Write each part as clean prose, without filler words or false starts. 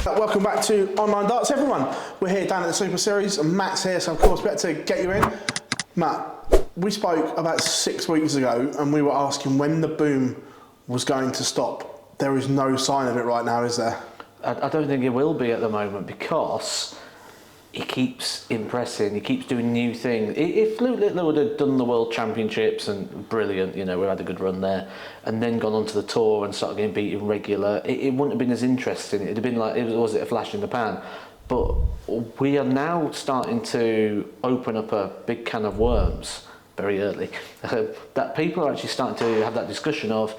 Welcome back to Online Darts, everyone. We're here down at the Super Series, and Matt's here, so of course we had to get you in. Matt, we spoke about 6 weeks ago, and we were asking when the boom was going to stop. There is no sign of it right now, is there? I don't think it will be at the moment, because he keeps impressing, he keeps doing new things. If Luke Littler would have done the World Championships, and brilliant, you know, we had a good run there, and then gone on to the tour and started getting beaten regular, it wouldn't have been as interesting. It'd have been like, was it a flash in the pan? But we are now starting to open up a big can of worms very early, that people are actually starting to have that discussion of,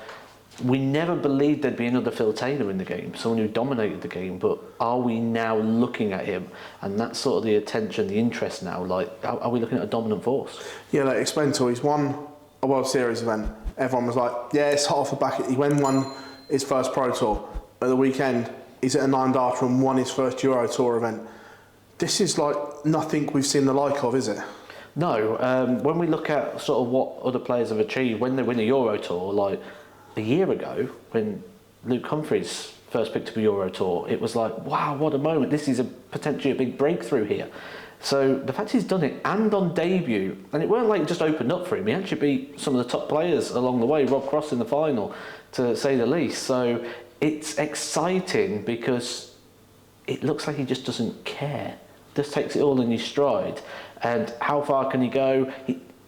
we never believed there'd be another Phil Taylor in the game, someone who dominated the game, but are we now looking at him? And that's sort of the attention, the interest now, like, are we looking at a dominant force? Yeah, like, explain to he's won a World Series event. Everyone was like, yeah, it's hot off the back. He won his first Pro Tour. At the weekend, he's at a 9-darter and won his first Euro Tour event. This is like nothing we've seen the like of, is it? No, when we look at sort of what other players have achieved when they win a Euro Tour, like, a year ago, when Luke Humphries first picked up a Euro Tour, it was like, wow, what a moment. This is potentially a big breakthrough here. So the fact he's done it, and on debut, and it weren't like it just opened up for him, he actually beat some of the top players along the way, Rob Cross in the final, to say the least. So it's exciting because it looks like he just doesn't care, just takes it all in his stride. And how far can he go?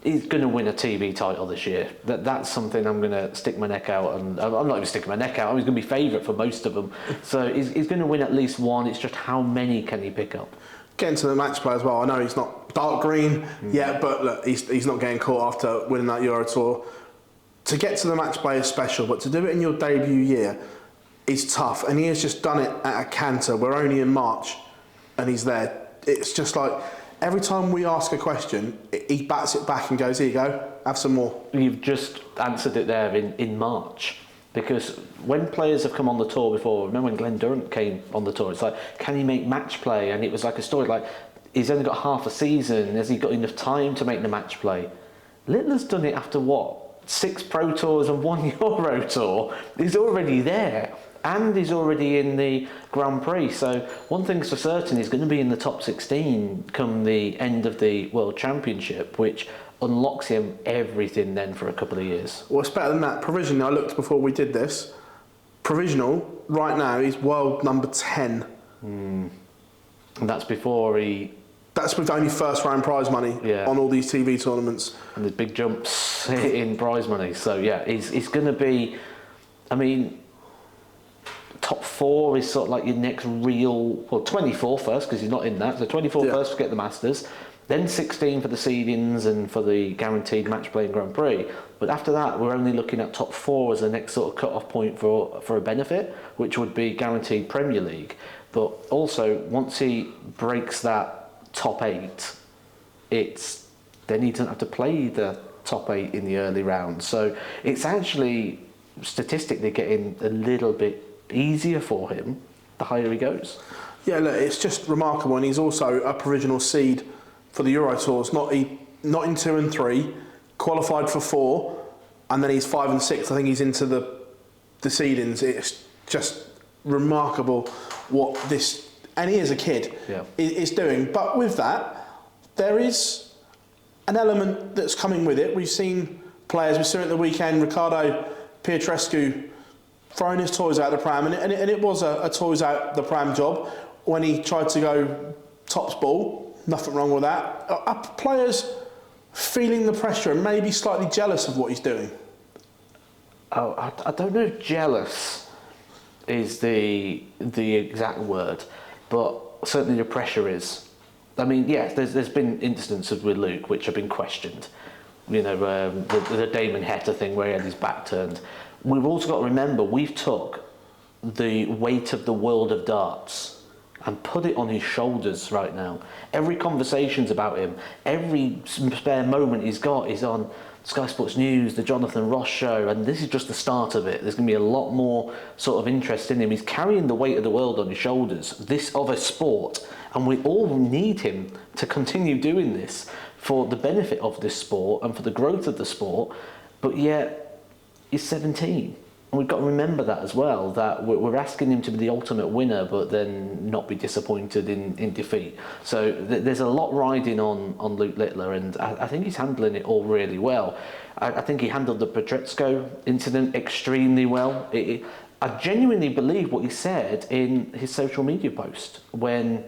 He's going to win a TV title this year. That's something I'm going to stick my neck out, and I'm not even sticking my neck out. He's going to be favourite for most of them. So he's going to win at least one. It's just how many can he pick up? Getting to the match play as well. I know he's not dark green yet, but look, he's not getting caught after winning that Euro Tour. To get to the match play is special, but to do it in your debut year is tough. And he has just done it at a canter. We're only in March, and he's there. It's just like, every time we ask a question, he bats it back and goes, here you go, have some more. You've just answered it there in March. Because when players have come on the tour before, remember when Glenn Durrant came on the tour, it's like, can he make match play? And it was like a story like, he's only got half a season, has he got enough time to make the match play? Littler's done it after what? 6 Pro Tours and 1 Euro Tour. He's already there. And he's already in the Grand Prix. So one thing's for certain, he's going to be in the top 16 come the end of the World Championship, which unlocks him everything then for a couple of years. Well, it's better than that. Provisionally, I looked before we did this. Provisional, right now, he's world number 10. And that's before he... That's with only first round prize money on all these TV tournaments. And there's big jumps in prize money. So yeah, he's going to be... I mean... Top 4 is sort of like your next real, well, 24 first, because he's not in that, so 24 first to get the Masters, then 16 for the seedings and for the guaranteed match play in Grand Prix. But after that, we're only looking at top 4 as the next sort of cut-off point for a benefit, which would be guaranteed Premier League. But also, once he breaks that top 8, then he doesn't have to play the top 8 in the early rounds. So it's actually statistically getting a little bit easier for him the higher he goes. Yeah, look, it's just remarkable, and he's also a provisional seed for the Euro Tours, not in 2 and 3, qualified for 4, and then he's 5 and 6. I think he's into the seedings. It's just remarkable what this, and he is a kid, is doing. But with that, there is an element that's coming with it. We've seen players, we saw it at the weekend, Ricardo Pietreczko throwing his toys out the pram, and it was a toys out the pram job when he tried to go tops ball. Nothing wrong with that. Are players feeling the pressure and maybe slightly jealous of what he's doing? Oh, I don't know if jealous is the exact word, but certainly the pressure is. I mean, yes, there's been instances with Luke which have been questioned. You know, the Damon Heta thing where he had his back turned. We've also got to remember, we've took the weight of the world of darts and put it on his shoulders right now. Every conversation's about him. Every spare moment he's got is on Sky Sports News, the Jonathan Ross show, and this is just the start of it. There's going to be a lot more sort of interest in him. He's carrying the weight of the world on his shoulders, this of a sport, and we all need him to continue doing this for the benefit of this sport and for the growth of the sport, but yet he's 17. And we've got to remember that as well, that we're asking him to be the ultimate winner, but then not be disappointed in defeat. So there's a lot riding on Luke Littler, and I think he's handling it all really well. I think he handled the Pietreczko incident extremely well. I genuinely believe what he said in his social media post when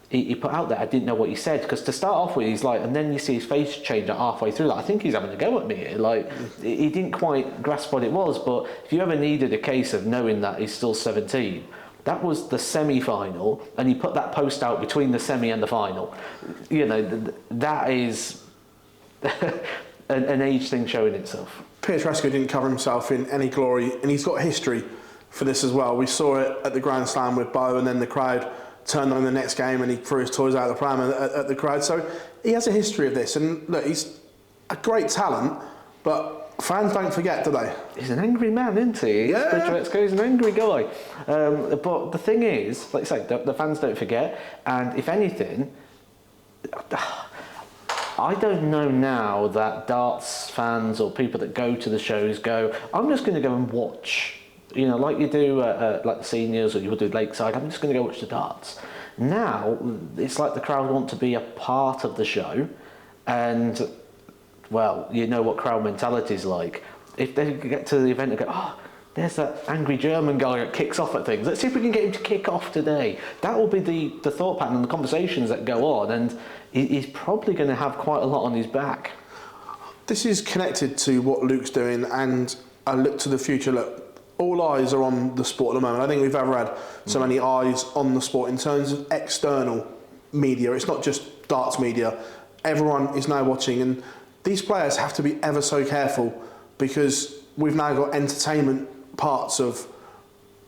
he put out there, I didn't know what he said, because to start off with, he's like, and then you see his face change halfway through, like, I think he's having a go at me here. Like, he didn't quite grasp what it was, but if you ever needed a case of knowing that he's still 17, that was the semi-final, and he put that post out between the semi and the final. You know, that is an age thing showing itself. Pietreczko didn't cover himself in any glory, and he's got history for this as well. We saw it at the Grand Slam with Bo, and then the crowd turned on the next game and he threw his toys out of the pram at the crowd. So he has a history of this, and look, he's a great talent, but fans don't forget, do they? He's an angry man, isn't he? Yeah. Pietreczko is an angry guy. But the thing is, like I say, the fans don't forget, and if anything, I don't know now that darts fans or people that go to the shows go, I'm just going to go and watch. You know, like you do like the seniors, or you would do Lakeside, I'm just going to go watch the darts. Now, it's like the crowd want to be a part of the show, and, well, you know what crowd mentality is like. If they get to the event and go, oh, there's that angry German guy that kicks off at things, let's see if we can get him to kick off today. That will be the thought pattern and the conversations that go on, and he's probably going to have quite a lot on his back. This is connected to what Luke's doing, and I look to the future. Look, all eyes are on the sport at the moment. I think we've ever had so many eyes on the sport in terms of external media. It's not just darts media. Everyone is now watching, and these players have to be ever so careful, because we've now got entertainment parts of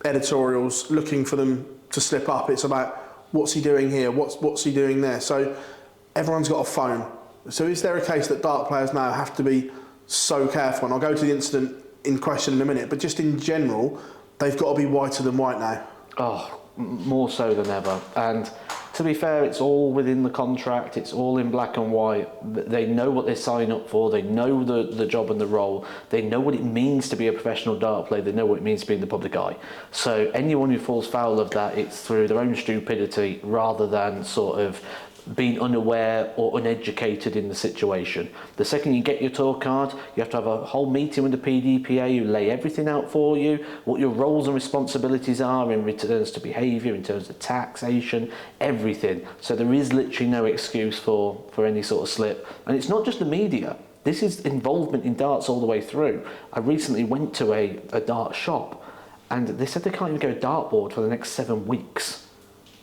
editorials looking for them to slip up. It's about, what's he doing here? What's he doing there? So everyone's got a phone. So is there a case that dart players now have to be so careful? And I'll go to the incident in question in a minute, but just in general, they've got to be whiter than white now. Oh, more so than ever. And to be fair, it's all within the contract, it's all in black and white. They know what they sign up for, they know the job and the role, they know what it means to be a professional dart player, they know what it means to be in the public eye. So anyone who falls foul of that, it's through their own stupidity rather than sort of being unaware or uneducated in the situation. The second you get your tour card, you have to have a whole meeting with the PDPA who lay everything out for you, what your roles and responsibilities are in returns to behaviour, in terms of taxation, everything. So there is literally no excuse for any sort of slip. And it's not just the media. This is involvement in darts all the way through. I recently went to a dart shop, and they said they can't even get a dartboard for the next 7 weeks,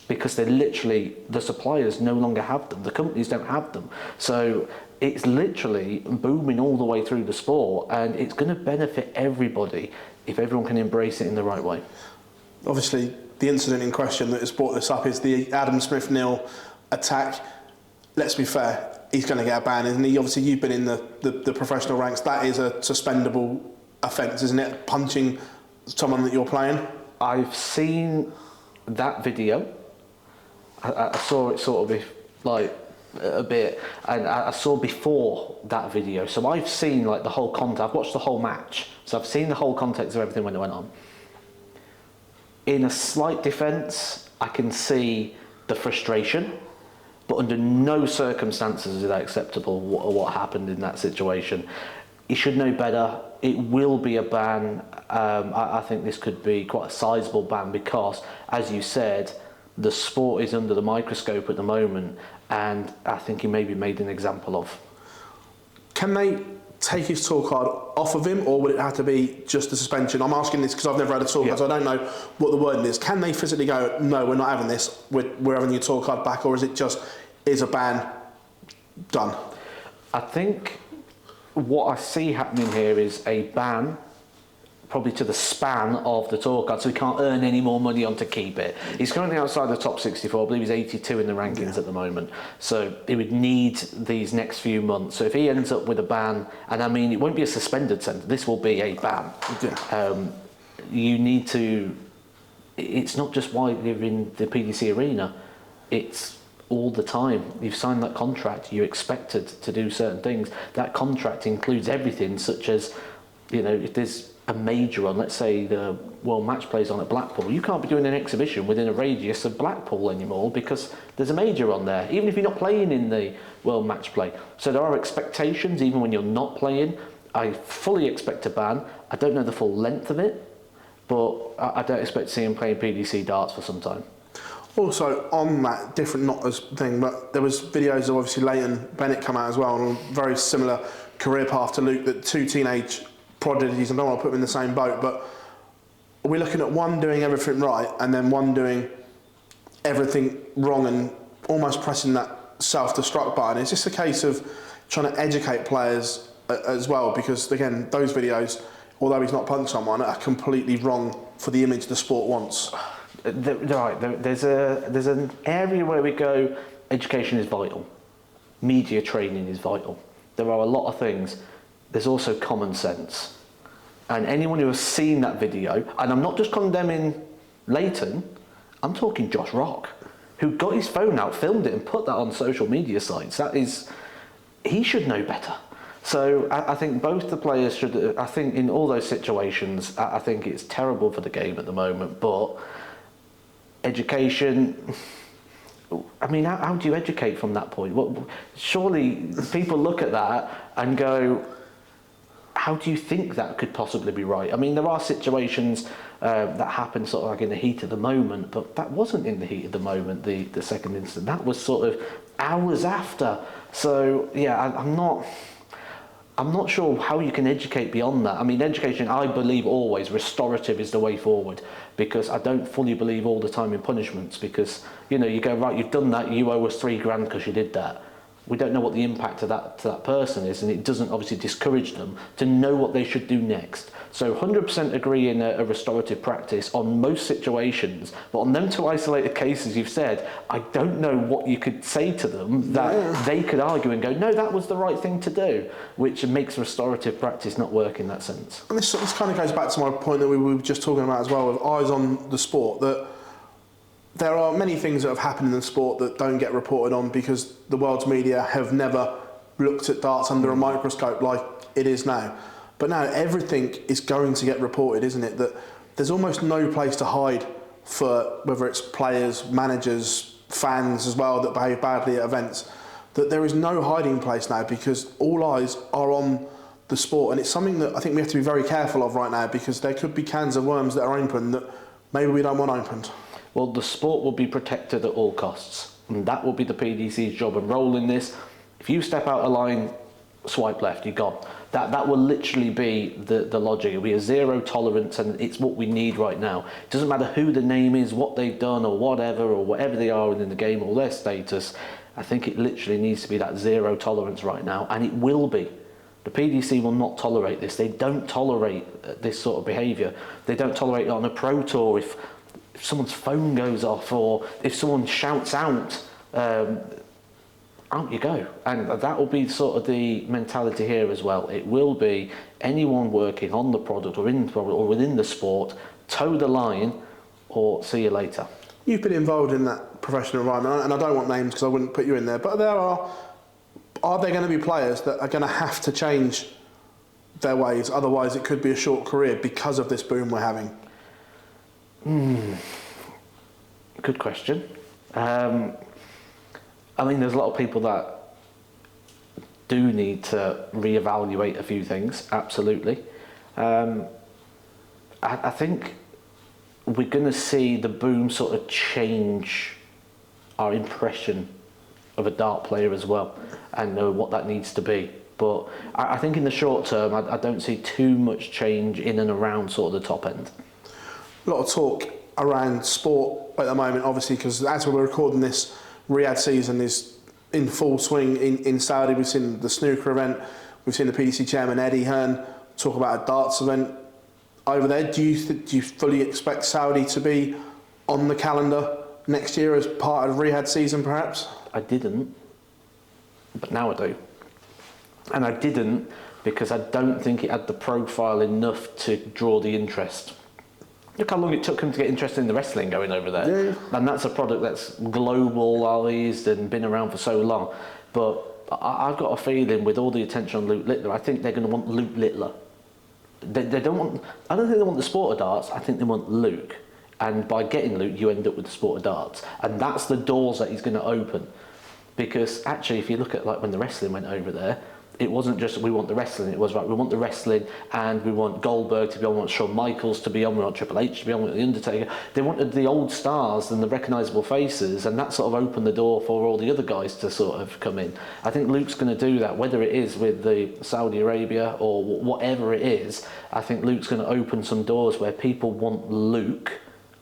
because they literally, the suppliers no longer have them, the companies don't have them. So it's literally booming all the way through the sport, and it's going to benefit everybody if everyone can embrace it in the right way. Obviously, the incident in question that has brought this up is the Adam Smith Neale attack. Let's be fair, he's going to get a ban, isn't he? Obviously, you've been in the professional ranks. That is a suspendable offence, isn't it? Punching someone that you're playing. I've seen that video. I saw it sort of like a bit, and I saw before that video. So I've seen like the whole context. I've watched the whole match, so I've seen the whole context of everything when it went on. In a slight defence, I can see the frustration, but under no circumstances is that acceptable what happened in that situation. He should know better. It will be a ban. I think this could be quite a sizable ban because, as you said, the sport is under the microscope at the moment, and I think he may be made an example of. Can they take his tour card off of him, or would it have to be just a suspension? I'm asking this because I've never had a tour card, so I don't know what the wording is. Can they physically go, no, we're not having this, we're having your tour card back, or is it just, is a ban, done? I think what I see happening here is a ban, probably to the span of the tour card, so he can't earn any more money on to keep it. He's currently outside the top 64, I believe he's 82 in the rankings at the moment, so he would need these next few months. So if he ends up with a ban, and I mean it won't be a suspended sentence, this will be a ban. You need to, it's not just while you're in the PDC arena, it's all the time. You've signed that contract, you're expected to do certain things. That contract includes everything such as You know, if there's a major on, let's say the World Match Play's on at Blackpool, you can't be doing an exhibition within a radius of Blackpool anymore because there's a major on there, even if you're not playing in the World Match Play. So there are expectations, even when you're not playing. I fully expect a ban. I don't know the full length of it, but I don't expect to see him playing PDC darts for some time. Also, on that different not as thing, but there was videos of obviously Leighton Bennett come out as well, on a very similar career path to Luke, that two teenage prodigies, I don't want to put them in the same boat, but we're looking at one doing everything right and then one doing everything wrong and almost pressing that self-destruct button. It's just a case of trying to educate players as well, because again, those videos, although he's not punched someone, are completely wrong for the image the sport wants. There's an area where we go, education is vital, media training is vital. There are a lot of things. There's also common sense. And anyone who has seen that video, and I'm not just condemning Leighton, I'm talking Josh Rock, who got his phone out, filmed it and put that on social media sites. He should know better. So I think both the players should, I think in all those situations, I think it's terrible for the game at the moment, but education, I mean, how do you educate from that point? Surely people look at that and go, how do you think that could possibly be right? I mean, there are situations that happen sort of like in the heat of the moment, but that wasn't in the heat of the moment, the second incident. That was sort of hours after. So, yeah, I'm not sure how you can educate beyond that. I mean, education, I believe always, restorative is the way forward, because I don't fully believe all the time in punishments, because, you know, you go, right, you've done that, you owe us $3,000 because you did that. We don't know what the impact of that to that person is, and it doesn't obviously discourage them to know what they should do next. So 100% agree in a restorative practice on most situations, but on them two isolated cases you've said, I don't know what you could say to them that they could argue and go, no, that was the right thing to do, which makes restorative practice not work in that sense. And this kind of goes back to my point that we were just talking about as well, with eyes on the sport, that there are many things that have happened in the sport that don't get reported on because the world's media have never looked at darts under a microscope like it is now. But now everything is going to get reported, isn't it? That there's almost no place to hide for whether it's players, managers, fans as well that behave badly at events. That there is no hiding place now because all eyes are on the sport, and it's something that I think we have to be very careful of right now, because there could be cans of worms that are open that maybe we don't want opened. Well, the sport will be protected at all costs, and that will be the PDC's job and role in this. If you step out of line, swipe left, you're gone. That will literally be the logic. It'll be a zero tolerance, and it's what we need right now. It doesn't matter who the name is, what they've done, or whatever they are in the game, or their status. I think it literally needs to be that zero tolerance right now, and it will be. The PDC will not tolerate this. They don't tolerate this sort of behaviour. They don't tolerate it on a pro tour if someone's phone goes off, or if someone shouts out, out you go. And that will be sort of the mentality here as well. It will be anyone working on the product or in the product or within the sport, toe the line or see you later. You've been involved in that professional environment, and I don't want names because I wouldn't put you in there, but are there going to be players that are going to have to change their ways? Otherwise it could be a short career because of this boom we're having. Good question. I mean, there's a lot of people that do need to reevaluate a few things, absolutely. I think we're going to see the boom sort of change our impression of a dart player as well, and know what that needs to be. But I think in the short term, I don't see too much change in and around sort of the top end. A lot of talk around sport at the moment, obviously, because as we're recording this, Riyadh season is in full swing in Saudi. We've seen the snooker event, we've seen the PDC chairman Eddie Hearn talk about a darts event over there. Do you fully expect Saudi to be on the calendar next year as part of Riyadh season, perhaps? I didn't, but now I do. And I didn't because I don't think it had the profile enough to draw the interest. Look how long it took him to get interested in the wrestling going over there. Yeah. And that's a product that's globalised and been around for so long. But I've got a feeling with all the attention on Luke Littler, I think they're going to want Luke Littler. They don't want. I don't think they want the sport of darts. I think they want Luke, and by getting Luke, you end up with the sport of darts, and that's the doors that he's going to open. Because actually, if you look at like when the wrestling went over there, it wasn't just we want the wrestling. It was right. We want the wrestling, and we want Goldberg to be on. We want Shawn Michaels to be on. We want Triple H to be on. We want the Undertaker. They wanted the old stars and the recognisable faces, and that sort of opened the door for all the other guys to sort of come in. I think Luke's going to do that, whether it is with the Saudi Arabia or whatever it is. I think Luke's going to open some doors where people want Luke,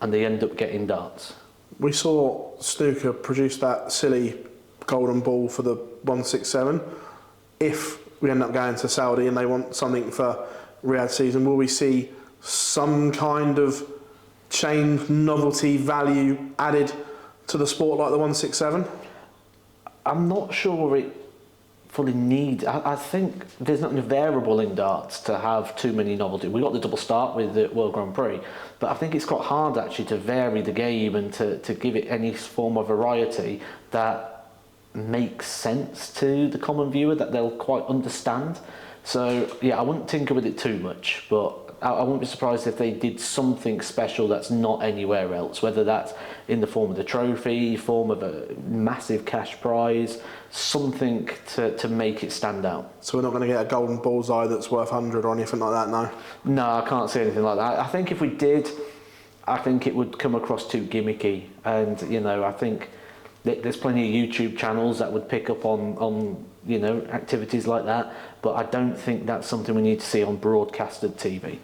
and they end up getting darts. We saw Snooker produce that silly golden ball for the 167. If we end up going to Saudi and they want something for Riyadh season, will we see some kind of change, novelty, value added to the sport like the 167? I'm not sure it fully needs. I think there's not enough variable in darts to have too many novelty. We got the double start with the World Grand Prix, but I think it's quite hard actually to vary the game and to give it any form of variety that makes sense to the common viewer, that they'll quite understand. So yeah, I wouldn't tinker with it too much, but I wouldn't be surprised if they did something special that's not anywhere else, whether that's in the form of the trophy, form of a massive cash prize, something to make it stand out. So we're not going to get a golden bullseye that's worth 100 or anything like that, no? No, I can't see anything like that. I think if we did, I think it would come across too gimmicky, and you know, I think there's plenty of YouTube channels that would pick up on you know, activities like that, but I don't think that's something we need to see on broadcasted TV.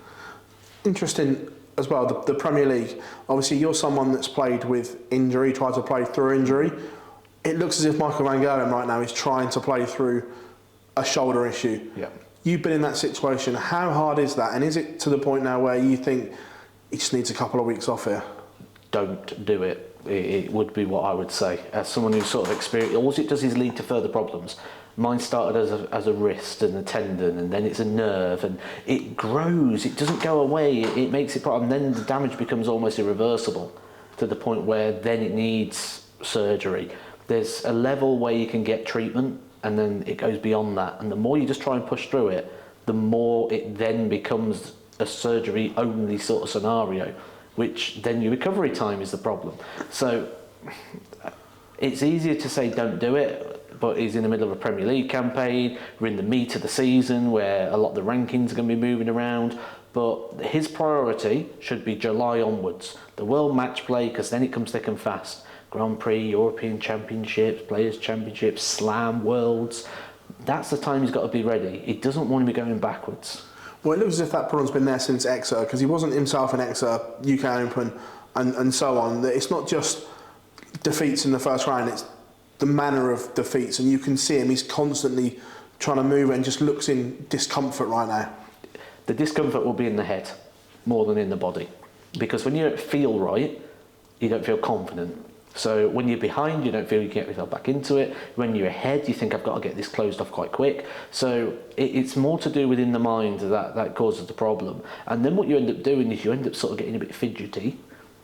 Interesting as well, the Premier League. Obviously, you're someone that's played with injury, tried to play through injury. It looks as if Michael Van Gerwen right now is trying to play through a shoulder issue. Yeah. You've been in that situation. How hard is that? And is it to the point now where you think he just needs a couple of weeks off here? Don't do it. It would be what I would say. As someone who's sort of experienced, all it does is lead to further problems. Mine started as a wrist and a tendon, and then it's a nerve, and it grows. It doesn't go away. It makes it problem. Then the damage becomes almost irreversible to the point where then it needs surgery. There's a level where you can get treatment, and then it goes beyond that. And the more you just try and push through it, the more it then becomes a surgery-only sort of scenario, which then your recovery time is the problem. So it's easier to say don't do it, but he's in the middle of a Premier League campaign. We're in the meat of the season where a lot of the rankings are going to be moving around. But his priority should be July onwards. The World Match Play, because then it comes thick and fast. Grand Prix, European Championships, Players' Championships, Slam, Worlds. That's the time he's got to be ready. He doesn't want to be going backwards. Well, it looks as if that problem's been there since Exeter, because he wasn't himself in Exeter, UK Open, and so on. It's not just defeats in the first round, it's the manner of defeats, and you can see him, he's constantly trying to move and just looks in discomfort right now. The discomfort will be in the head more than in the body, because when you don't feel right, you don't feel confident. So when you're behind, you don't feel you can get yourself back into it. When you're ahead, you think I've got to get this closed off quite quick. So it's more to do within the mind that causes the problem. And then what you end up doing is you end up sort of getting a bit fidgety,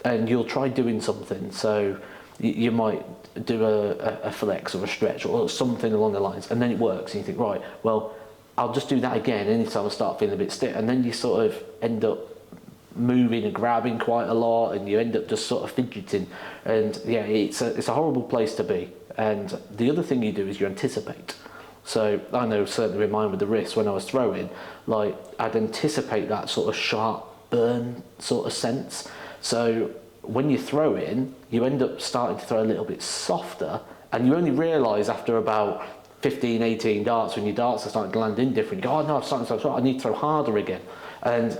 and you'll try doing something. So you might do a flex or a stretch or something along the lines, and then it works, and you think, right, well, I'll just do that again anytime I start feeling a bit stiff, and then you sort of end up moving and grabbing quite a lot, and you end up just sort of fidgeting, and yeah, it's a horrible place to be. And the other thing you do is you anticipate. So I know certainly with mine with the wrist, when I was throwing, like I'd anticipate that sort of sharp burn sort of sense. So when you throw in, you end up starting to throw a little bit softer, and you only realise after about 15, 18 darts, when your darts are starting to land in different, you go, oh no, I'm starting to throw, I need to throw harder again. And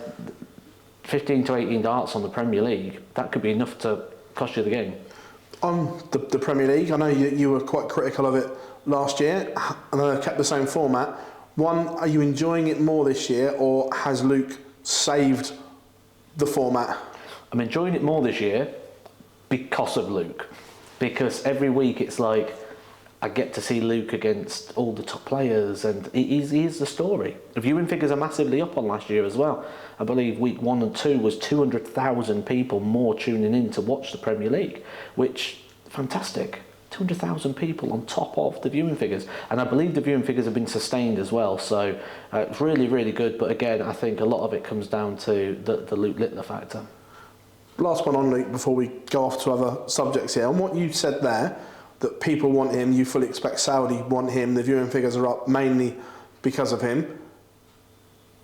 15 to 18 darts on the Premier League, that could be enough to cost you the game. On the Premier League, I know you were quite critical of it last year, and I kept the same format. One, are you enjoying it more this year, or has Luke saved the format? I'm enjoying it more this year because of Luke. Because every week it's like, I get to see Luke against all the top players, and he is the story. The viewing figures are massively up on last year as well. I believe week 1 and 2 was 200,000 people more tuning in to watch the Premier League, which, fantastic. 200,000 people on top of the viewing figures. And I believe the viewing figures have been sustained as well. So it's really, really good. But again, I think a lot of it comes down to the Luke Littler factor. Last one on Luke before we go off to other subjects here. And what you said there, that people want him, you fully expect Saudi want him, the viewing figures are up mainly because of him.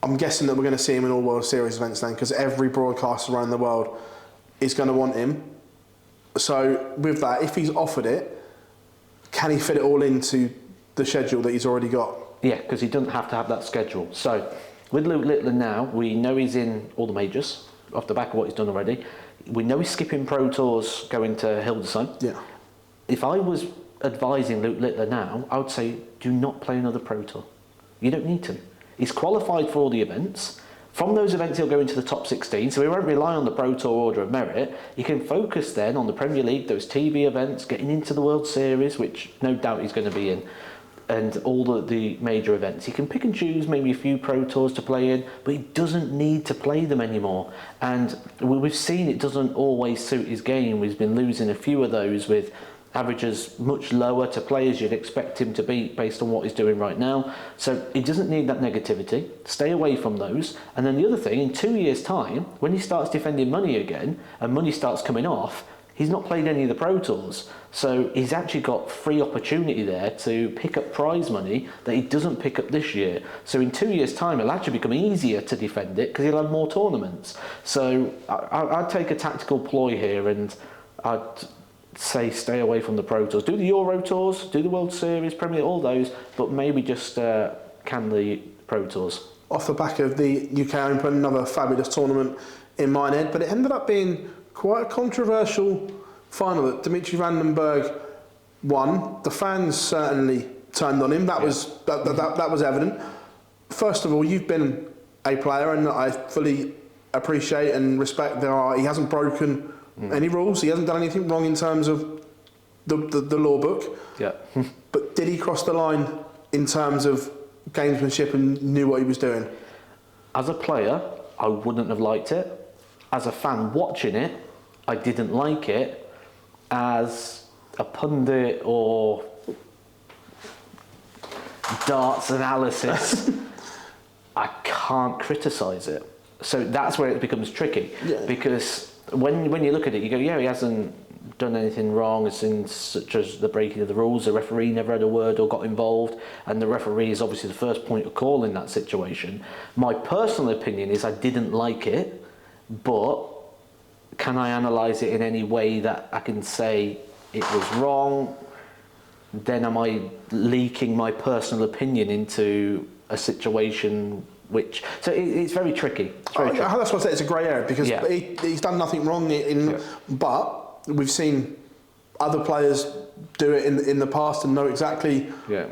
I'm guessing that we're going to see him in all World Series events then, because every broadcaster around the world is going to want him. So with that, if he's offered it, can he fit it all into the schedule that he's already got? Yeah, because he doesn't have to have that schedule. So with Luke Littler now, we know he's in all the majors off the back of what he's done already. We know he's skipping Pro Tours going to Hildesheim. Yeah. If I was advising Luke Littler now, I would say do not play another Pro Tour. You don't need to. He's qualified for all the events. From those events, he'll go into the top 16, so he won't rely on the Pro Tour Order of Merit. He can focus then on the Premier League, those TV events, getting into the World Series, which no doubt he's going to be in, and all the major events. He can pick and choose maybe a few Pro Tours to play in, but he doesn't need to play them anymore. And we've seen it doesn't always suit his game. He's been losing a few of those with averages much lower to players you'd expect him to be based on what he's doing right now. So he doesn't need that negativity. Stay away from those. And then the other thing, in 2 years' time, when he starts defending money again and money starts coming off, he's not played any of the Pro Tours. So he's actually got free opportunity there to pick up prize money that he doesn't pick up this year. So in 2 years' time, it'll actually become easier to defend it because he'll have more tournaments. So I'd take a tactical ploy here, and I'd say stay away from the Pro Tours. Do the Euro Tours, do the World Series, Premier League, all those, but maybe just can the Pro Tours. Off the back of the UK Open, another fabulous tournament in Minehead, but it ended up being quite a controversial final that Dimitri van den Bergh won. The fans certainly turned on him. That was evident. First of all, you've been a player, and I fully appreciate and respect he hasn't broken any rules. He hasn't done anything wrong in terms of the law book. Yeah. But did he cross the line in terms of gamesmanship and knew what he was doing? As a player, I wouldn't have liked it. As a fan watching it, I didn't like it. As a pundit or darts analysis, I can't criticise it. So that's where it becomes tricky. Yeah. Because when you look at it, you go, yeah, he hasn't done anything wrong, such as the breaking of the rules. The referee never had a word or got involved, and the referee is obviously the first point of call in that situation. My personal opinion is I didn't like it, but can I analyse it in any way that I can say it was wrong? Then am I leaking my personal opinion into a situation which... So it's very tricky. It's very tricky. That's why I say it's a grey area, because Yeah. he's done nothing wrong Yeah. but we've seen other players do it in the past and know exactly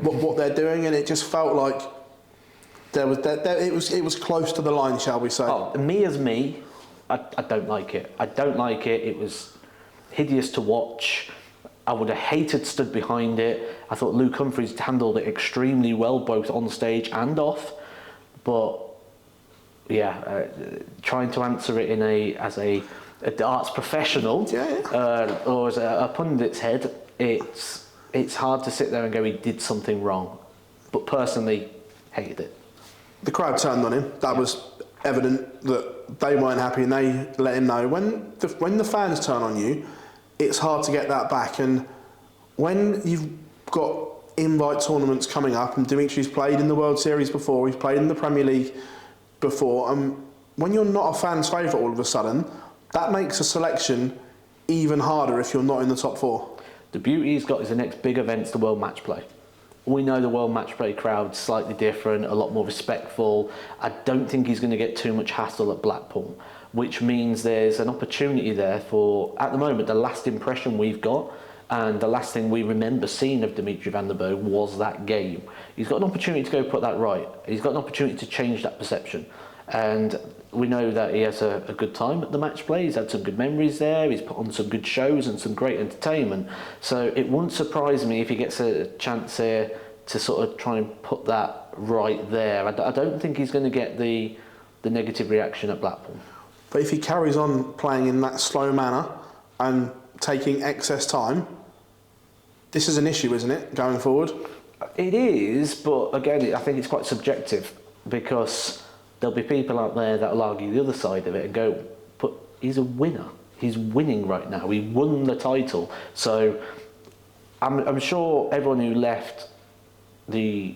what they're doing, and it just felt like it was close to the line, shall we say. Oh, me, I don't like it. I don't like it. It was hideous to watch. I would have hated stood behind it. I thought Luke Humphries handled it extremely well, both on stage and off. But yeah, trying to answer it as a darts professional or as a pundit's head, it's hard to sit there and go he did something wrong. But personally, hated it. The crowd turned on him. That was evident that they weren't happy, and they let him know. When the fans turn on you, it's hard to get that back. And when you've got invite tournaments coming up, and Dimitri's played in the World Series before, he's played in the Premier League before, and when you're not a fan's favourite all of a sudden, that makes a selection even harder if you're not in the top four. The beauty he's got is the next big event's the World Match Play. We know the World Match Play crowd's slightly different, a lot more respectful. I don't think he's going to get too much hassle at Blackpool, which means there's an opportunity there for, at the moment, the last impression we've got and the last thing we remember seeing of Dimitri van den Bergh was that game. He's got an opportunity to go put that right. He's got an opportunity to change that perception. And we know that he has a good time at the match play. He's had some good memories there. He's put on some good shows and some great entertainment. So it wouldn't surprise me if he gets a chance here to sort of try and put that right there. I don't think he's going to get the negative reaction at Blackpool. But if he carries on playing in that slow manner and taking excess time, this is an issue, isn't it, going forward? It is, but again, I think it's quite subjective because there'll be people out there that will argue the other side of it and go, but he's a winner. He's winning right now. He won the title. So I'm sure everyone who left the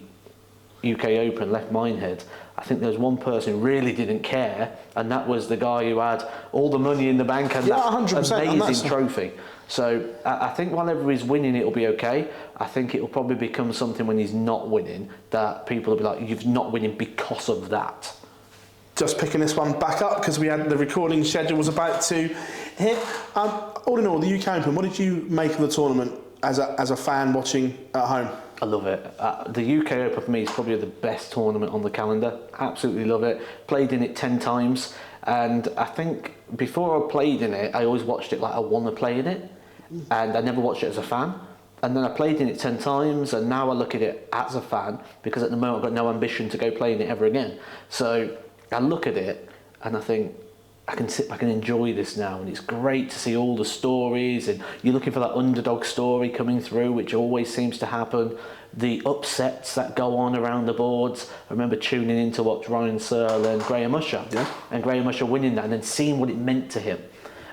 UK Open, left Minehead, I think there was one person who really didn't care, and that was the guy who had all the money in the bank and that 100%, amazing trophy. So I think whenever he's winning, it'll be okay. I think it'll probably become something when he's not winning that people will be like, you're not winning because of that. Just picking this one back up because we had the recording schedule was about to hit. All in all, the UK Open, what did you make of the tournament as a fan watching at home? I love it. The UK Open for me is probably the best tournament on the calendar. Absolutely love it. Played in it 10 times, and I think before I played in it, I always watched it like I want to play in it, and I never watched it as a fan. And then I played in it 10 times, and now I look at it as a fan because at the moment I've got no ambition to go play in it ever again. So I look at it and I think, I can sit back and enjoy this now, and it's great to see all the stories, and you're looking for that underdog story coming through, which always seems to happen. The upsets that go on around the boards. I remember tuning in to watch Ryan Searle and Graham Usher, and Graham Usher winning that, and then seeing what it meant to him,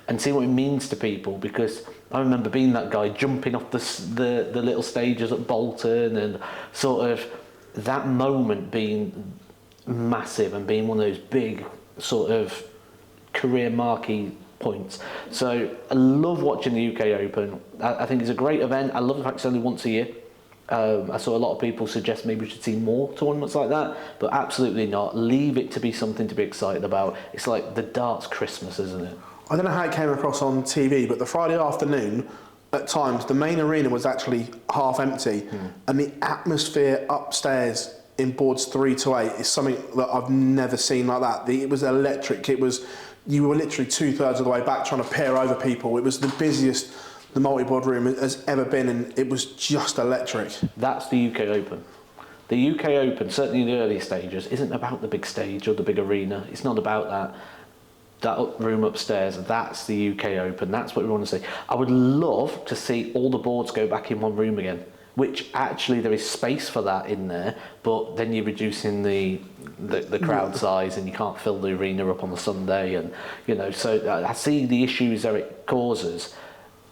and seeing what it means to people. Because I remember being that guy jumping off the little stages at Bolton, and sort of that moment being massive and being one of those big sort of career marquee points. So I love watching the UK Open. I think it's a great event. I love the fact it's only once a year. I saw a lot of people suggest maybe we should see more tournaments like that, but absolutely not. Leave it to be something to be excited about. It's like the darts Christmas, isn't it? I don't know how it came across on TV, but the Friday afternoon, at times, the main arena was actually half empty, and the atmosphere upstairs in boards 3 to 8 is something that I've never seen like that. It was electric. You were literally 2/3 of the way back trying to peer over people. It was the busiest the multi-board room has ever been, and it was just electric. That's the UK Open. The UK Open, certainly in the early stages, isn't about the big stage or the big arena. It's not about that. That room upstairs, that's the UK Open. That's what we want to see. I would love to see all the boards go back in one room again, which actually there is space for that in there, but then you're reducing the crowd size and you can't fill the arena up on the Sunday, and so I see the issues that it causes.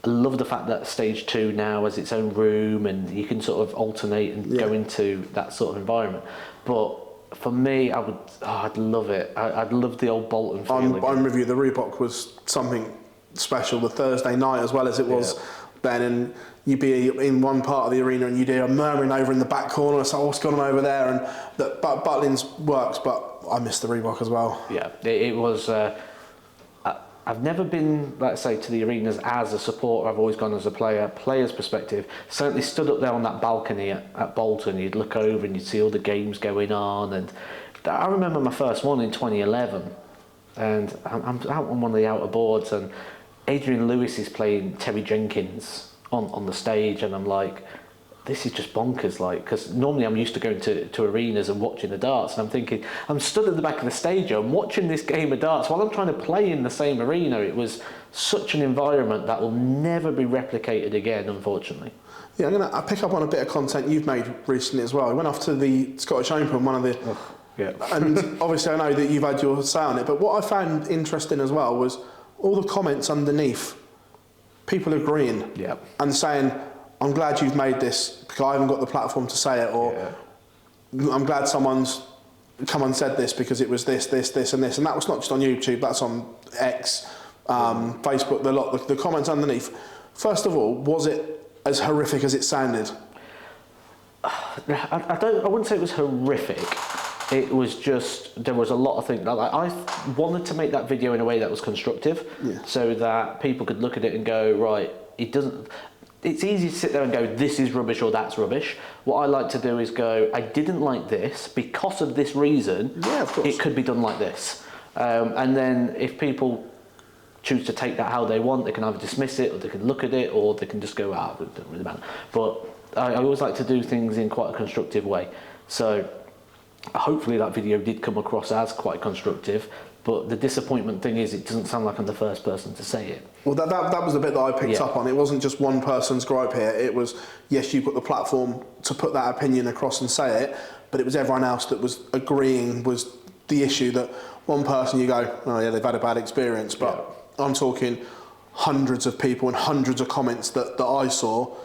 I love the fact that stage 2 now has its own room and you can sort of alternate and go into that sort of environment. But for me, I'd love it. I'd love the old Bolton feeling. I'm with you. The Reebok was something special. The Thursday night as well as it was then, and you'd be in one part of the arena and you'd hear a murmuring over in the back corner, so what's going on over there? And Butlins works, but I miss the Reebok as well. Yeah, it was. I've never been, let's say, to the arenas as a supporter. I've always gone as a player. Player's perspective, certainly stood up there on that balcony at Bolton. You'd look over and you'd see all the games going on. And I remember my first one in 2011, and I'm out on one of the outer boards, and Adrian Lewis is playing Terry Jenkins on the stage, and I'm like, this is just bonkers, like, because normally I'm used to going to arenas and watching the darts, and I'm thinking, I'm stood at the back of the stage, I'm watching this game of darts while I'm trying to play in the same arena. It was such an environment that will never be replicated again, unfortunately. Yeah, I'll pick up on a bit of content you've made recently as well. I went off to the Scottish Open, one of the... and obviously I know that you've had your say on it, but what I found interesting as well was all the comments underneath, people agreeing and saying, I'm glad you've made this because I haven't got the platform to say it, or I'm glad someone's come and said this because it was this, and this. And that was not just on YouTube, that's on X, Facebook, the comments underneath. First of all, was it as horrific as it sounded? I wouldn't say it was horrific. It was just, there was a lot of things. I wanted to make that video in a way that was constructive, so that people could look at it and go, right, it doesn't... It's easy to sit there and go, this is rubbish or that's rubbish. What I like to do is go, I didn't like this because of this reason. Yeah, of course. It could be done like this. And then if people choose to take that how they want, they can either dismiss it, or they can look at it, or they can just go, it doesn't really matter. But I always like to do things in quite a constructive way. So hopefully that video did come across as quite constructive. But the disappointment thing is, it doesn't sound like I'm the first person to say it. Well, that was the bit that I picked up on. It wasn't just one person's gripe here. It was, yes, you've got the platform to put that opinion across and say it, but it was everyone else that was agreeing was the issue. That one person, you go, oh yeah, they've had a bad experience, but I'm talking hundreds of people and hundreds of comments that I saw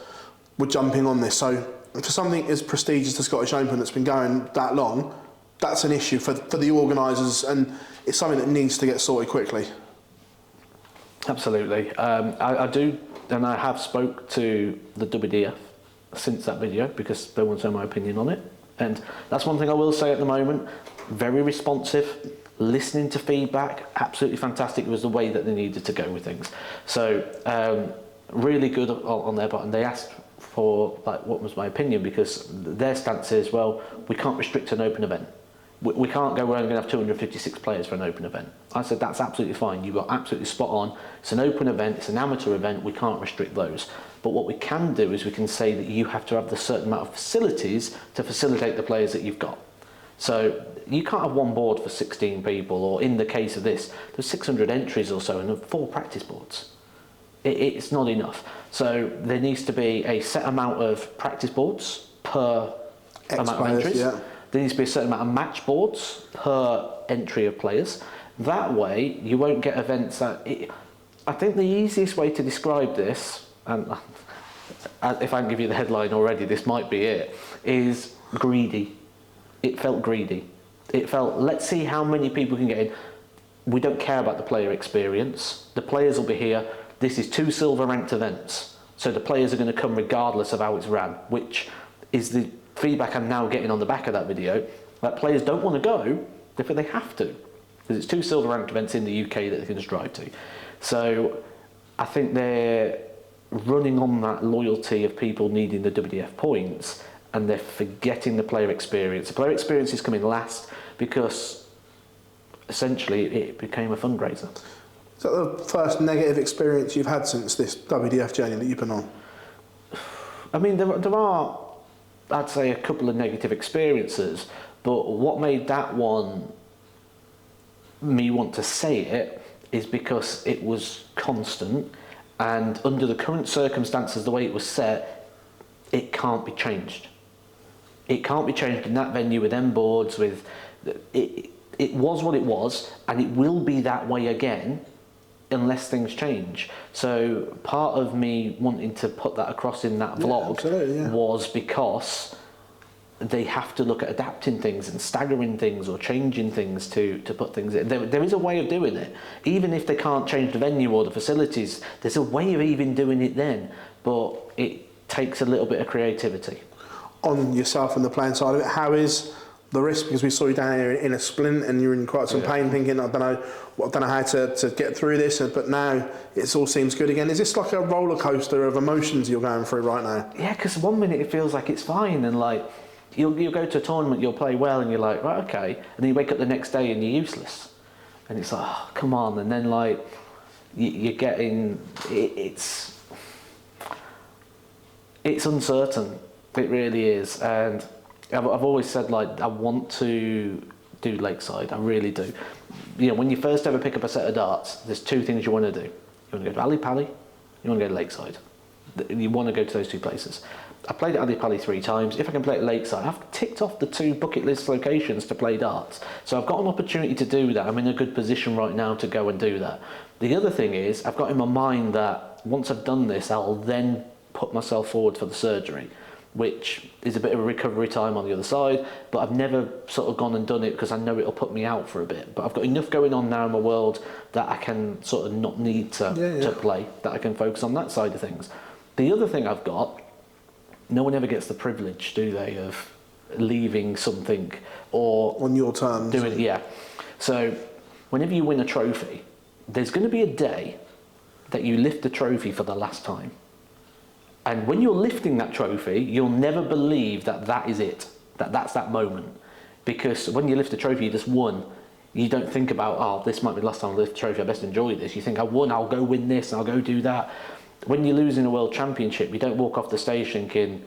were jumping on this. So for something as prestigious as the Scottish Open that's been going that long, that's an issue for the organisers, and it's something that needs to get sorted quickly. Absolutely. I do, and I have spoke to the WDF since that video because they want to know my opinion on it. And that's one thing I will say at the moment, very responsive, listening to feedback, absolutely fantastic. It was the way that they needed to go with things. So really good on their part. And they asked for like what was my opinion, because their stance is, well, we can't restrict an open event. We can't go, we're only going to have 256 players for an open event. I said, that's absolutely fine. You got absolutely spot on. It's an open event, it's an amateur event, we can't restrict those. But what we can do is we can say that you have to have the certain amount of facilities to facilitate the players that you've got. So you can't have one board for 16 people, or in the case of this, there's 600 entries or so and 4 practice boards. It's not enough. So there needs to be a set amount of practice boards per amount of entries. Yeah. There needs to be a certain amount of match boards per entry of players. That way, you won't get events that... I think the easiest way to describe this, and if I can give you the headline already, this might be it, is greedy. It felt greedy. It felt, let's see how many people can get in. We don't care about the player experience. The players will be here. This is 2 silver ranked events. So the players are going to come regardless of how it's ran, which is the feedback I'm now getting on the back of that video, that players don't want to go, therefore they have to, because it's 2 silver ranked events in the UK that they can just drive to. So I think they're running on that loyalty of people needing the WDF points, and they're forgetting the player experience. The player experience is coming last because essentially it became a fundraiser. Is that the first negative experience you've had since this WDF journey that you've been on? I mean, there are, I'd say, a couple of negative experiences, but what made that one me want to say it is because it was constant, and under the current circumstances, the way it was set, it can't be changed. It can't be changed in that venue with them boards, with it was what it was, and it will be that way again unless things change. So part of me wanting to put that across in that vlog was because they have to look at adapting things and staggering things or changing things to put things in. There is a way of doing it. Even if they can't change the venue or the facilities, there's a way of even doing it then, but it takes a little bit of creativity. On yourself and the playing side of it, how is the risk? Because we saw you down here in a splint and you're in quite some pain, thinking, I don't know how to get through this, but now it all seems good again. Is this like a roller coaster of emotions you're going through right now? Yeah, because one minute it feels like it's fine, and like you'll go to a tournament, you'll play well, and you're like, right, okay, and then you wake up the next day and you're useless, and it's like, oh, come on, and then like you're getting it's uncertain. It really is, and I've always said, like, I want to do Lakeside, I really do. You know, when you first ever pick up a set of darts, there's 2 things you want to do. You want to go to Ali Pali, you want to go to Lakeside. You want to go to those 2 places. I played at Ali Pali 3 times. If I can play at Lakeside, I've ticked off the 2 bucket list locations to play darts. So I've got an opportunity to do that. I'm in a good position right now to go and do that. The other thing is, I've got in my mind that once I've done this, I'll then put myself forward for the surgery, which is a bit of a recovery time on the other side, but I've never sort of gone and done it because I know it'll put me out for a bit. But I've got enough going on now in my world that I can sort of not need to play, that I can focus on that side of things. The other thing I've got, no one ever gets the privilege, do they, of leaving something or on your terms. Doing it, yeah. So whenever you win a trophy, there's going to be a day that you lift the trophy for the last time. And when you're lifting that trophy, you'll never believe that that is it, that's that moment. Because when you lift a trophy you just won, you don't think about, oh, this might be the last time I lift a trophy, I best enjoy this. You think, I won, I'll go win this, and I'll go do that. When you're losing a world championship, you don't walk off the stage thinking,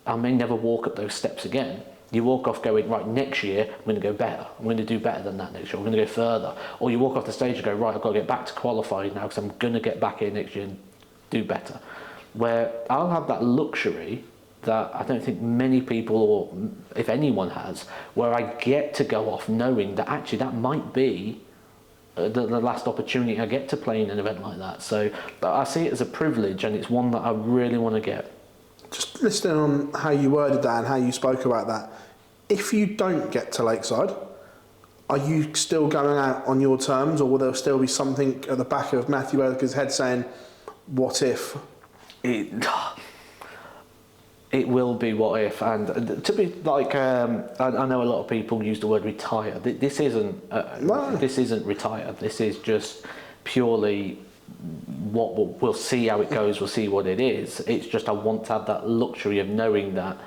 I may never walk up those steps again. You walk off going, right, next year I'm going to go better. I'm going to do better than that next year. I'm going to go further. Or you walk off the stage and go, right, I've got to get back to qualifying now because I'm going to get back here next year and do better. Where I'll have that luxury that I don't think many people, or if anyone has, where I get to go off knowing that actually that might be the last opportunity I get to play in an event like that. So I see it as a privilege, and it's one that I really want to get. Just listening on how you worded that and how you spoke about that, if you don't get to Lakeside, are you still going out on your terms, or will there still be something at the back of Matthew Edgar's head saying, what if? It will be what if, and to be like, I know a lot of people use the word retire. This isn't retire. This is just purely what we'll see how it goes. We'll see what it is. It's just I want to have that luxury of knowing that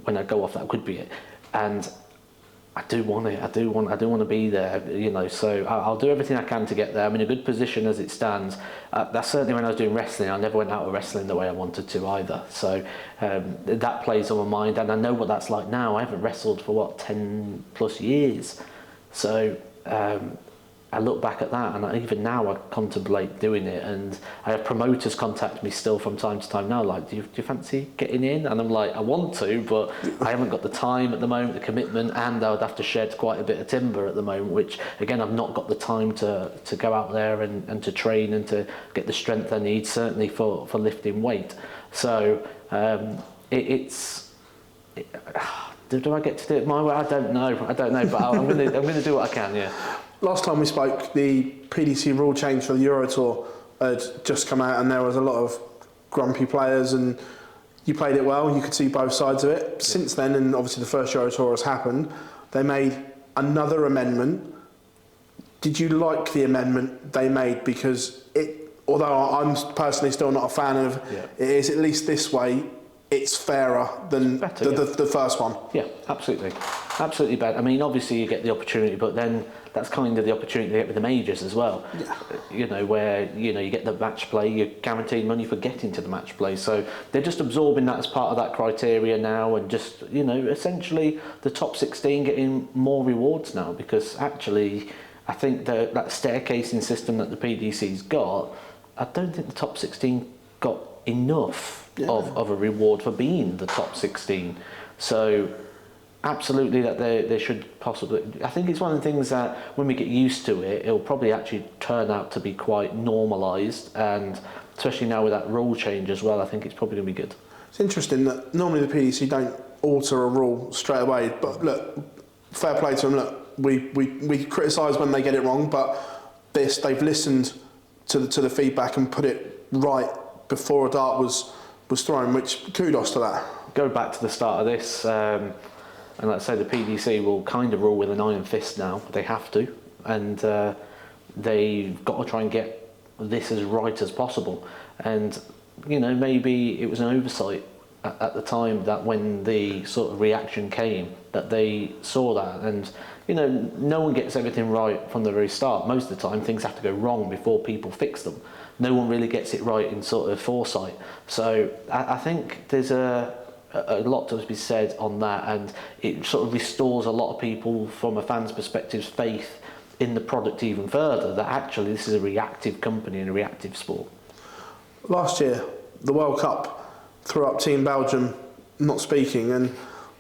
when I go off, that could be it, and I do want it. I do want to be there, you know. So I'll do everything I can to get there. I'm in a good position as it stands. That's certainly when I was doing wrestling. I never went out of wrestling the way I wanted to either. So that plays on my mind, and I know what that's like now. I haven't wrestled for 10 plus years. So I look back at that, and even now I contemplate doing it. And I have promoters contact me still from time to time now, like, do you fancy getting in? And I'm like, I want to, but I haven't got the time at the moment, the commitment, and I would have to shed quite a bit of timber at the moment, which again, I've not got the time to go out there and to train and to get the strength I need, certainly for lifting weight. So do I get to do it my way? I don't know, but I'm going to do what I can, yeah. Last time we spoke, the PDC rule change for the Euro Tour had just come out, and there was a lot of grumpy players, and you played it well. You could see both sides of it. Since then, and obviously the first Euro Tour has happened, they made another amendment. Did you like the amendment they made? Because although I'm personally still not a fan of it, is at least this way, it's fairer than the first one. Yeah, absolutely better. I mean, obviously you get the opportunity, but then that's kind of the opportunity you get with the majors as well. Yeah. You know, where you get the match play, you're guaranteed money for getting to the match play. So they're just absorbing that as part of that criteria now, and just essentially the top 16 getting more rewards now, because actually I think that staircasing system that the PDC's got, I don't think the top 16 got enough of a reward for being the top 16. So absolutely that they should possibly, I think it's one of the things that when we get used to it, it'll probably actually turn out to be quite normalised, and especially now with that rule change as well, I think it's probably going to be good. It's interesting that normally the PDC don't alter a rule straight away, but look, fair play to them. Look, we criticise when they get it wrong, but they've listened to the feedback and put it right before a dart was thrown, which kudos to that. Go back to the start of this, and let's say the PDC will kind of rule with an iron fist now. They have to, and they've got to try and get this as right as possible. And maybe it was an oversight at the time that when the sort of reaction came, that they saw that. And no one gets everything right from the very start. Most of the time things have to go wrong before people fix them. No one really gets it right in sort of foresight. So I think there's a lot to be said on that, and it sort of restores a lot of people from a fan's perspective faith in the product even further, that actually this is a reactive company and a reactive sport. Last year, the World Cup threw up Team Belgium not speaking, and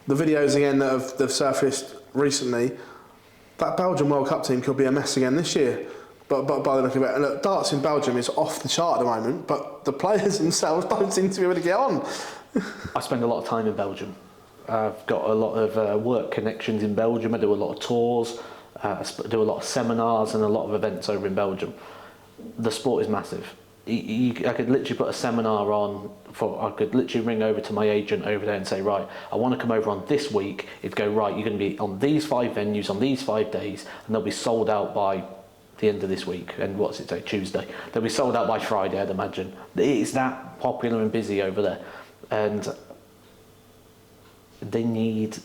the videos again that have surfaced recently, that Belgian World Cup team could be a mess again this year. But by the look of it, and look, darts in Belgium is off the chart at the moment, but the players themselves don't seem to be able to get on. I spend a lot of time in Belgium. I've got a lot of work connections in Belgium. I do a lot of tours, I do a lot of seminars and a lot of events over in Belgium. The sport is massive. I could literally put a seminar on, I could literally ring over to my agent over there and say, right, I want to come over on this week. It'd go, right, you're going to be on these 5 venues on these 5 days, and they'll be sold out by the end of this week. And what's it say, Tuesday? They'll be sold out by Friday, I'd imagine. It's that popular and busy over there. And they need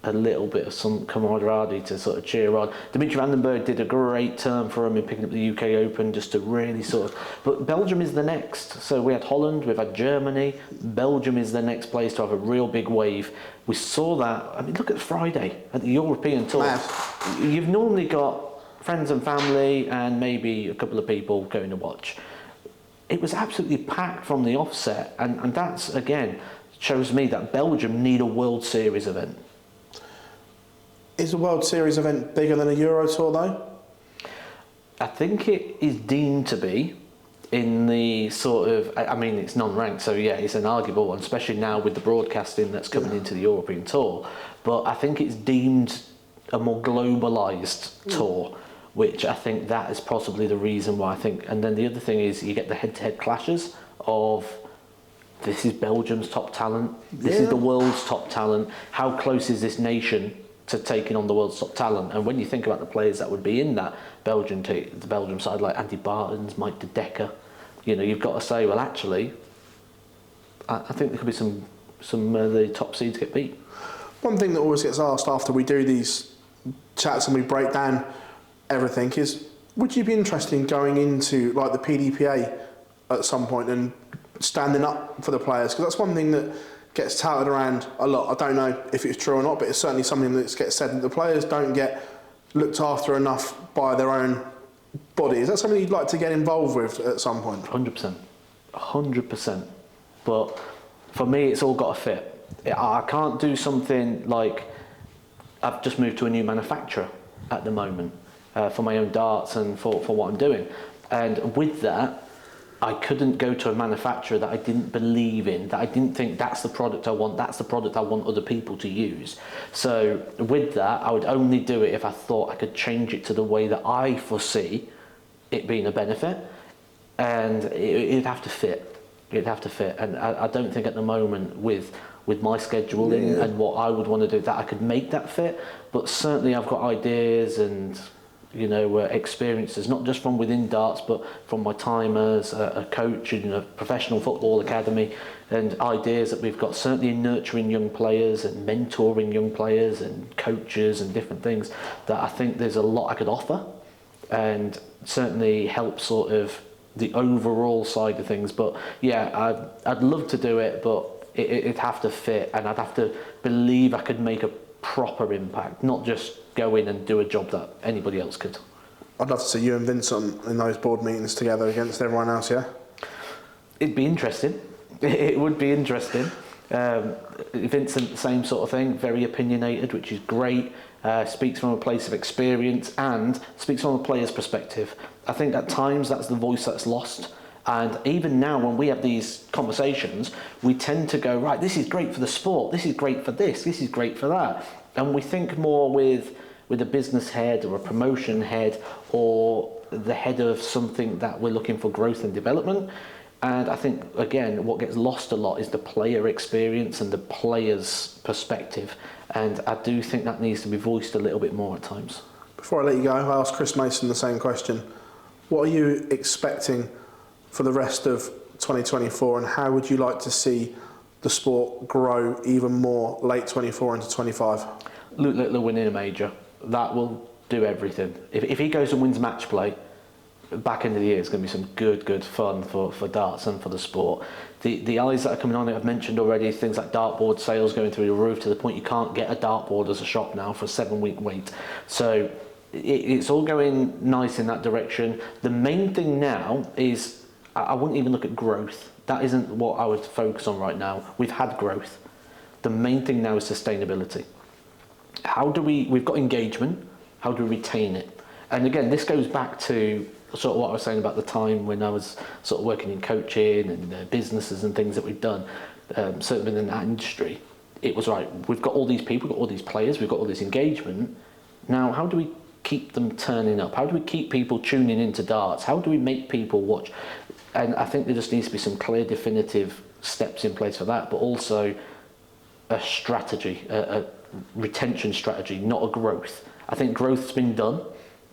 a little bit of some camaraderie to sort of cheer on. Dimitri van den Berg did a great term for him in picking up the UK Open, just to really sort of... But Belgium is the next. So we had Holland, we've had Germany. Belgium is the next place to have a real big wave. We saw that. I mean, look at Friday at the European Tour. Man. You've normally got friends and family and maybe a couple of people going to watch. It was absolutely packed from the offset, and that's, again, shows me that Belgium need a World Series event. Is a World Series event bigger than a Euro Tour though? I think it is deemed to be, in the sort of, I mean, it's non-ranked, so yeah, it's an arguable one, especially now with the broadcasting that's coming into the European Tour. But I think it's deemed a more globalised tour, which I think that is possibly the reason why I think. And then the other thing is you get the head-to-head clashes of, this is Belgium's top talent, this is the world's top talent, how close is this nation to taking on the world's top talent? And when you think about the players that would be in that Belgian the Belgium side, like Andy Bartens, Mike de Decker, you know, you've got to say, well, actually, I think there could be some of the top seeds get beat. One thing that always gets asked after we do these chats and we break down everything is, would you be interested in going into like the PDPA at some point and standing up for the players? Because that's one thing that gets touted around a lot. I don't know if it's true or not, but it's certainly something that gets said that the players don't get looked after enough by their own body. Is that something you'd like to get involved with at some point? 100%. 100%. But for me, it's all got to fit. I can't do something like, I've just moved to a new manufacturer at the moment for my own darts and for what I'm doing. And with that, I couldn't go to a manufacturer that I didn't believe in, that I didn't think that's the product I want, that's the product I want other people to use. So with that, I would only do it if I thought I could change it to the way that I foresee it being a benefit, and it'd have to fit. It'd have to fit, and I don't think at the moment with my scheduling and what I would want to do that I could make that fit, but certainly I've got ideas and, you know, experiences, not just from within darts, but from my time as a coach in a professional football academy, and ideas that we've got certainly in nurturing young players and mentoring young players and coaches and different things, that I think there's a lot I could offer and certainly help sort of the overall side of things. But yeah, I'd love to do it, but it'd have to fit, and I'd have to believe I could make a proper impact, not just go in and do a job that anybody else could. I'd love to see you and Vincent in those board meetings together against everyone else, yeah? It'd be interesting. It would be interesting. Vincent, same sort of thing, very opinionated, which is great, speaks from a place of experience and speaks from a player's perspective. I think at times that's the voice that's lost. And even now, when we have these conversations, we tend to go, right, this is great for the sport, this is great for this is great for that. And we think more with a business head or a promotion head or the head of something that we're looking for growth and development. And I think, again, what gets lost a lot is the player experience and the player's perspective. And I do think that needs to be voiced a little bit more at times. Before I let you go, I asked Chris Mason the same question. What are you expecting for the rest of 2024, and how would you like to see the sport grow even more late 24 into 25? Luke Littler winning a major. That will do everything. If he goes and wins match play, back end of the year, it's going to be some good fun for darts and for the sport. The eyes that are coming on it, I've mentioned already, things like dartboard sales going through the roof to the point you can't get a dartboard as a shop now for a 7-week wait. So it's all going nice in that direction. The main thing now is, I wouldn't even look at growth. That isn't what I would focus on right now. We've had growth. The main thing now is sustainability. We've got engagement, how do we retain it? And again, this goes back to sort of what I was saying about the time when I was sort of working in coaching and businesses and things that we've done, certainly within that industry. It was right, we've got all these people, we've got all these players, we've got all this engagement. Now, how do we keep them turning up? How do we keep people tuning into darts? How do we make people watch? And I think there just needs to be some clear, definitive steps in place for that, but also a strategy, a retention strategy, not a growth. I think growth's been done.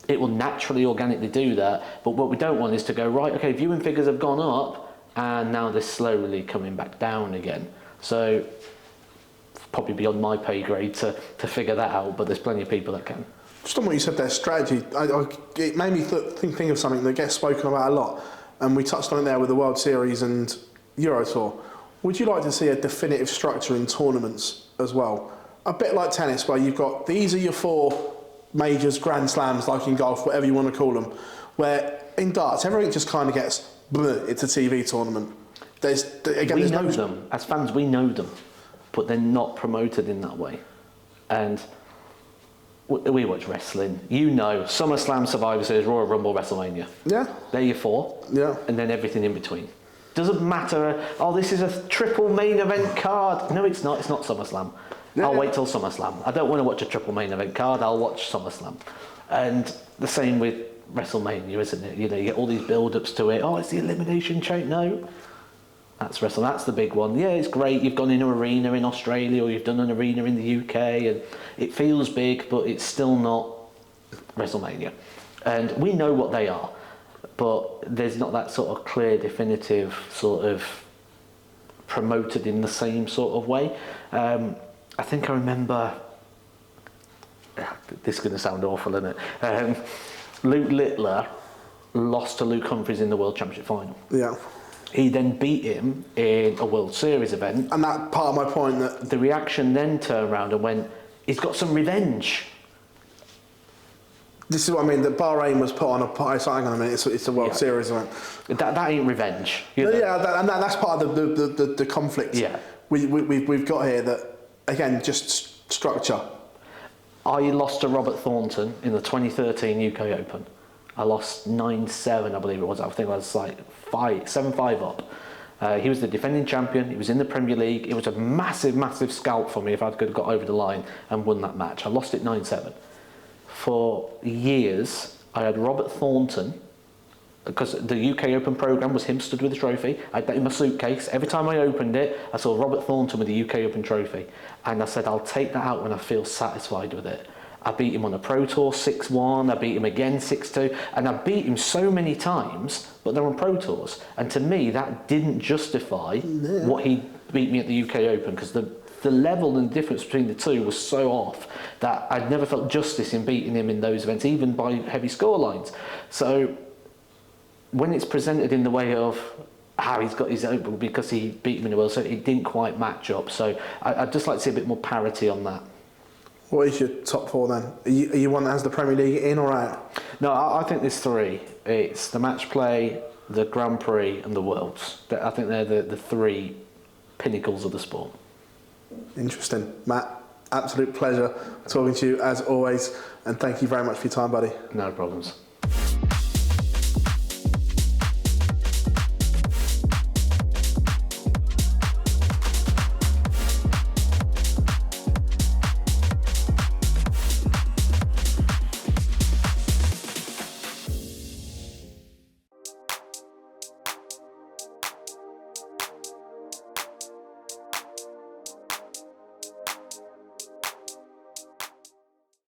It will naturally, organically do that, but what we don't want is to go, right, okay, viewing figures have gone up, and now they're slowly coming back down again. So probably beyond my pay grade to figure that out, but there's plenty of people that can. Just on what you said there, strategy, it made me think of something that gets spoken about a lot, and we touched on it there with the World Series and Euro Tour. Would you like to see a definitive structure in tournaments as well? A bit like tennis, where you've got, these are your 4 majors, Grand Slams, like in golf, whatever you want to call them, where in darts, everything just kind of gets, bleh, it's a TV tournament. We know them. As fans, we know them, but they're not promoted in that way. And we watch wrestling. You know, SummerSlam, Survivor Series, Royal Rumble, WrestleMania. Yeah. They're your 4. Yeah. And then everything in between. Doesn't matter, oh, this is a triple main event card. No, it's not. It's not SummerSlam. Yeah, I'll wait till SummerSlam. I don't want to watch a triple main event card. I'll watch SummerSlam. And the same with WrestleMania, isn't it? You know, you get all these build-ups to it. Oh, it's the elimination chamber. No. That's WrestleMania. That's the big one. Yeah, it's great. You've gone in an arena in Australia, or you've done an arena in the UK, and it feels big, but it's still not WrestleMania. And we know what they are, but there's not that sort of clear, definitive sort of promoted in the same sort of way. I think I remember. This is going to sound awful, isn't it? Luke Littler lost to Luke Humphries in the World Championship final. Yeah. He then beat him in a World Series event. And that part of my point that... The reaction then turned around and went, he's got some revenge. This is what I mean, that Bahrain was put on a... Hang on a minute, it's a World Series event. That ain't revenge. That's part of the conflict we've got here, that, again, just structure. I lost to Robert Thornton in the 2013 UK Open. I lost 9-7, I believe it was. I think I was like 7-5 up. He was the defending champion. He was in the Premier League. It was a massive, massive scalp for me if I could have got over the line and won that match. I lost it 9-7. For years, I had Robert Thornton, because the UK Open programme was him stood with a trophy. I had that in my suitcase. Every time I opened it, I saw Robert Thornton with the UK Open trophy. And I said, I'll take that out when I feel satisfied with it. I beat him on a Pro Tour 6-1, I beat him again 6-2, and I beat him so many times, but they're on Pro Tours. And to me, that didn't justify what he beat me at the UK Open, because the level and the difference between the two was so off that I'd never felt justice in beating him in those events, even by heavy scorelines. So when it's presented in the way of how he's got his Open because he beat him in the World Series, it didn't quite match up. So I'd just like to see a bit more parity on that. What is your top 4 then? Are you one that has the Premier League in or out? No, I think there's 3. It's the Match Play, the Grand Prix and the Worlds. I think they're the 3 pinnacles of the sport. Interesting. Matt, absolute pleasure talking to you as always, and thank you very much for your time, buddy. No problems.